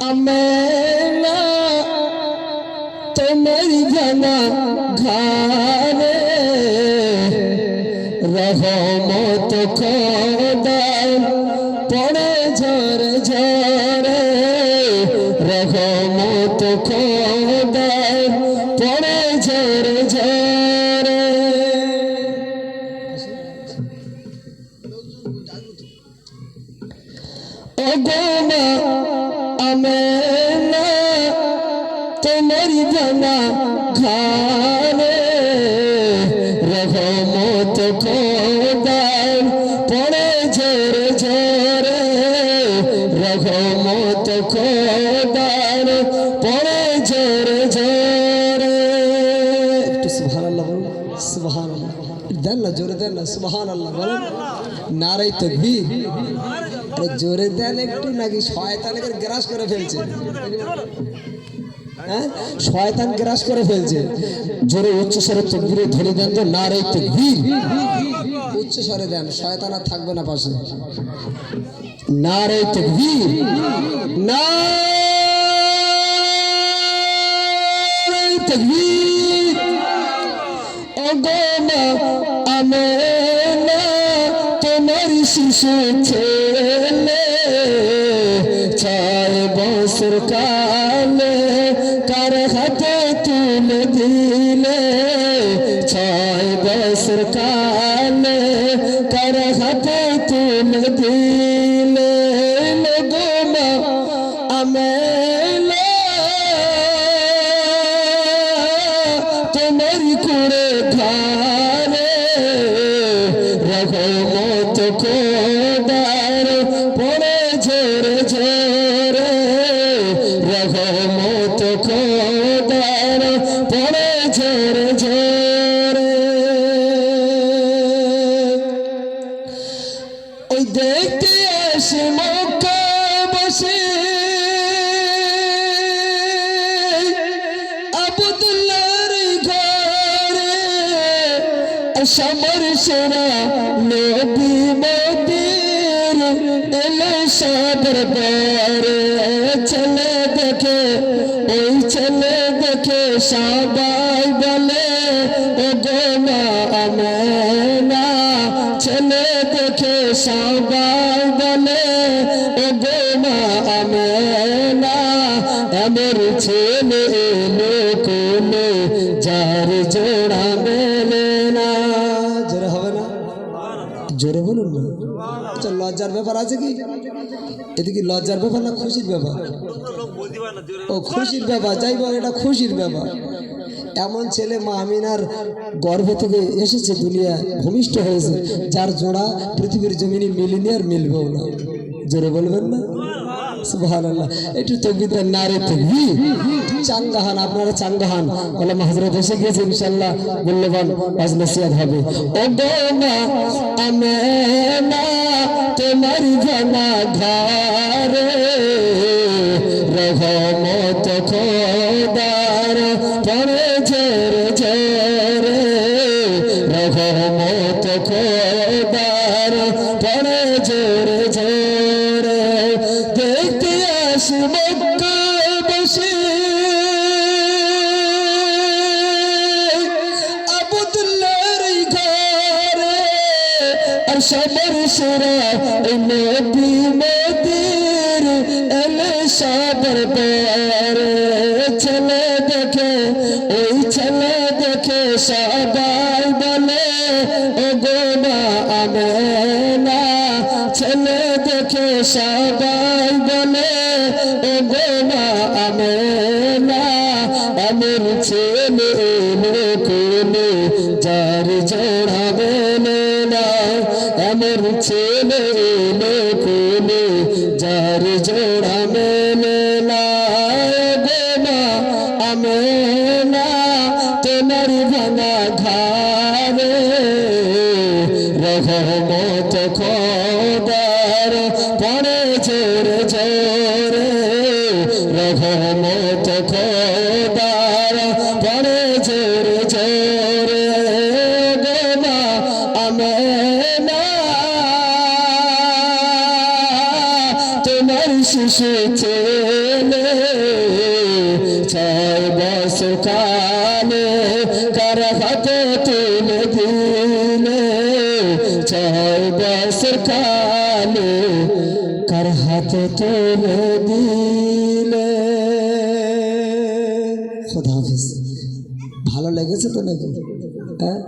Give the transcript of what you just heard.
আমেনা তোমার ভাঙা ঘরে রহমত খোদার পড়ে ঝরে ঝরে রহমত খোদার পড়ে ঝরে ঝরে ও গো মা আমেনা তোমার ভাঙা ঘরে রহমত খোদার পড়ে ঝরে ঝরে রহমত খোদার পড়ে ঝরে ঝরে একটু সুবহানাল্লাহ সুবহানাল্লাহ দেন না জোরে দেন না সুবহানাল্লাহ বলেন নারে তাকবীর আরে জোরে দেন একটু নাকি শয়তানকে গ্রাস করে ফেলছে হ্যাঁ শয়তান গ্রাস করে ফেলছে জোরে উচ্চ স্বরে তাকবীরে ধ্বনি দেন তো নারে তাকবীর উচ্চ স্বরে দেন শয়তান আর থাকবে না পাশে নারে তাকবীর নারে তাকবীর ও গো মা আমেনা তোমার শিশু ছেলে 6 বছর কালে কার হাতে তুলে দিলে 6 বছর কালে কার হাতে তুলে দিলে গো মা আমেনা তোমার কুড়ে ঘরে রহমত খোদার পড়ে ঝরে ঝরে রহমত খোদার পড়ে ঝরে ঝরে ওই দেখতে আসে মক্কা বসে আব্দুল্লাহর ঘরে সমর সেরা নবী মদির এলো সদর বারে ছেলে দেখে ওই ছেলে দেখে সবাই বলে ও গো মা আমেনা ছেলে দেখে সবাই বলে ও গো মা আমেনা আমার ছেলে এলো কোলে যার জোড়া মেলে না জোরে হবে না জোরে বলুন না আচ্ছা লজ্জার ব্যাপার আছে কি এতে কি লজ্জার ব্যাপার না খুশির ব্যাপার ও খুশির ব্যাপার যাই বল এটা খুশির ব্যাপার এমন ছেলে মা আমিনার গর্ভ থেকে এসেছে দুনিয়া ভূমিষ্ঠ হয়েছে যার জোড়া পৃথিবীর জমিনে মিলেনি আর মিলবেও না জোরে বলবেন না সুবহানাল্লাহ একটু তাকবীর নারে তাকবীর চাঙ্গাহান আপনারা চাঙ্গাহান আল্লাহ হযরত এসে গিয়েছে ইনশাআল্লাহ মূল্যবান ওয়াজ নসিহত হবে ও গো মা আমেনা তোমার ভাঙা ঘরে রহমত খোদার পড়ে ঝরে ঝরে রহমত খোদার পড়ে ঝরে ঝরে দেখতে আসে মক্কা বসে আব্দুল্লাহর ঘরে আর সমর সেরা নবী মদির এলে সদর বারে ছেলে দেখে ওই ছেলে দেখে সবাই বলে ও গো মা আমেনা ছেলে দেখে সবাই বলে ও গো মা আমেনা আমার ছেলে এলো কোলে যার জোড়া মেলে না আমার ছেলে এলো কোলে যার জোড়া মেলে না গো মা আমেনা তোমার ভাঙা ঘরে রহমত খোদার পড়ে ঝরে ঝরে রহমত খোদার পড়ে ঝরে ঝরে গো মা আমেনা তোমার শিশু ছয় বছর কালে কার হাতে তুলে দিলে, ছয় বছর কালে কার হাতে তুলে দিলে। খোদা হাফেজ। ভালো লেগেছে তো নাকি? হ্যাঁ।